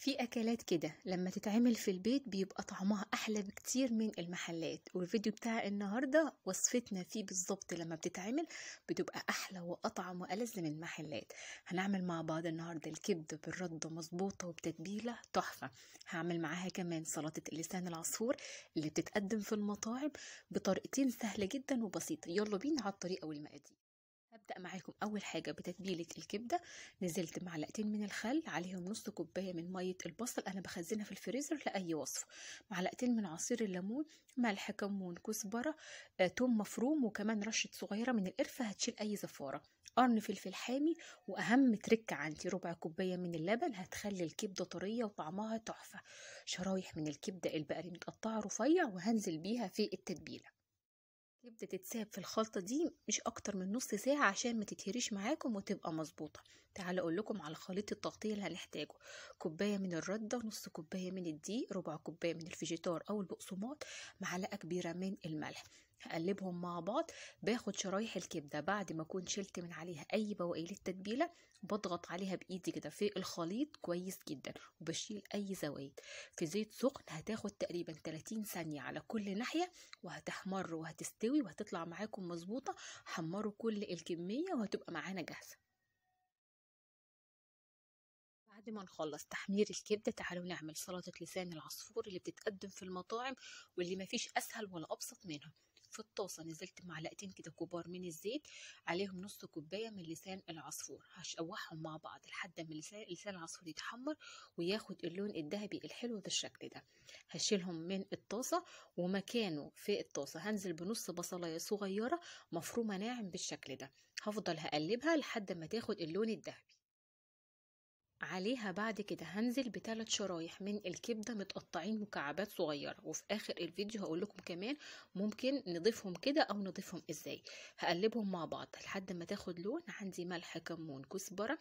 في أكلات كده لما تتعمل في البيت بيبقى طعمها أحلى بكتير من المحلات، والفيديو بتاع النهاردة وصفتنا فيه بالظبط. لما بتتعمل بتبقى أحلى وأطعم وألذ من المحلات. هنعمل مع بعض النهاردة الكبدة بالردة مظبوطة وبتتبيلة تحفة. هعمل معاها كمان سلطة لسان العصفور اللي بتتقدم في المطاعم بطريقتين سهلة جدا وبسيطة. يلا بينا على الطريقة والمقادير. هبدأ معاكم أول حاجة بتتبيلة الكبدة. نزلت معلقتين من الخل، عليهم نص كوباية من مية البصل، أنا بخزنها في الفريزر لأي وصفة. معلقتين من عصير الليمون، ملح، كمون، كزبرة، توم مفروم، وكمان رشة صغيرة من القرفة هتشيل أي زفارة، قرن فلفل حامي، وأهم تركة عندي ربع كوباية من اللبن هتخلي الكبدة طرية وطعمها تحفة. شرايح من الكبدة البقري متقطعة رفيع وهنزل بيها في التتبيلة. الكبدة تتساب في الخلطة دي مش اكتر من نص ساعة عشان ما تتهريش معاكم وتبقى مظبوطة. تعالوا اقول لكم على خليط التغطية اللي هنحتاجه: كوباية من الردة، نص كوباية من الدقيق، ربع كوباية من الفيجيتار او البقسماط، معلقة كبيرة من الملح. هقلبهم مع بعض. باخد شرايح الكبدة بعد ما اكون شلت من عليها اي بواقي للتتبيلة، بضغط عليها بايدي كده في الخليط كويس جدا وبشيل اي زوايد. في زيت سخن هتاخد تقريبا 30 ثانية على كل ناحية، وهتحمر وهتستوي وهتطلع معاكم مظبوطة. حمروا كل الكمية وهتبقى معانا جاهزة. بعد ما نخلص تحمير الكبدة تعالوا نعمل سلطة لسان العصفور اللي بتتقدم في المطاعم واللي مفيش أسهل ولا أبسط منها. في الطاسة نزلت معلقتين كده كبار من الزيت، عليهم نص كوباية من لسان العصفور. هشوحهم مع بعض لحد ما لسان العصفور يتحمر وياخد اللون الذهبي الحلو بالشكل ده. هشيلهم من الطاسة، ومكانه في الطاسة هنزل بنص بصلاية صغيرة مفرومة ناعم بالشكل ده. هفضل هقلبها لحد ما تاخد اللون الذهبي. عليها بعد كده هنزل ب3 شرايح من الكبدة متقطعين مكعبات صغيرة، وفي اخر الفيديو هقول لكم كمان ممكن نضيفهم كده او نضيفهم ازاي. هقلبهم مع بعض لحد ما تاخد لون. عندي ملح، كمون، كزبرة،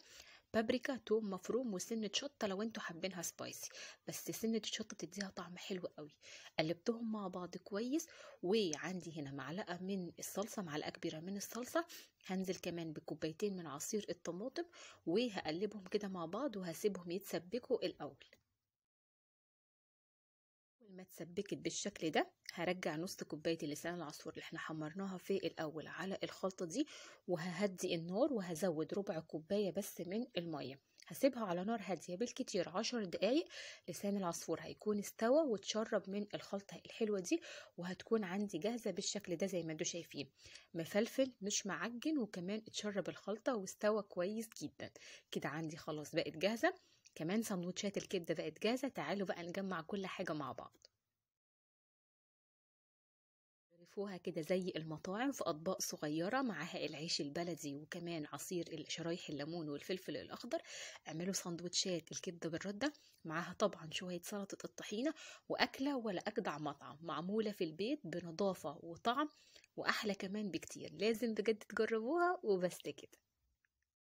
بابريكا، توم مفروم، وسنة شطة لو انتوا حابينها سبايسي، بس سنة الشطة تديها طعم حلو قوي. قلبتهم مع بعض كويس. وعندي هنا معلقة من الصلصة، معلقة كبيرة من الصلصة. هنزل كمان بكوبايتين من عصير الطماطم، وهقلبهم كده مع بعض وهسيبهم يتسبكوا الاول. اول ما اتسبكت بالشكل ده هرجع نص كوبايه لسان العصفور اللي احنا حمرناها في الاول على الخلطه دي، وههدي النار وهزود ربع كوبايه بس من الميه. هسيبها على نار هاديه بالكتير 10 دقايق. لسان العصفور هيكون استوى وتشرب من الخلطه الحلوه دي، وهتكون عندي جاهزه بالشكل ده زي ما انتوا شايفين، مفلفل مش معجن، وكمان اتشرب الخلطه واستوى كويس جدا. كده عندي خلاص بقت جاهزه. كمان سندوتشات الكبدة بقت جاهزة. تعالوا بقى نجمع كل حاجة مع بعض. ضيفوها كده زي المطاعم في أطباق صغيرة، معاها العيش البلدي وكمان عصير شرايح الليمون والفلفل الأخضر. اعملوا سندوتشات الكبدة بالردة، معاها طبعا شوية سلطة الطحينة، وأكلة ولا أجدع مطعم معمولة في البيت بنظافة وطعم، وأحلى كمان بكتير. لازم بجد تجربوها وبس كده.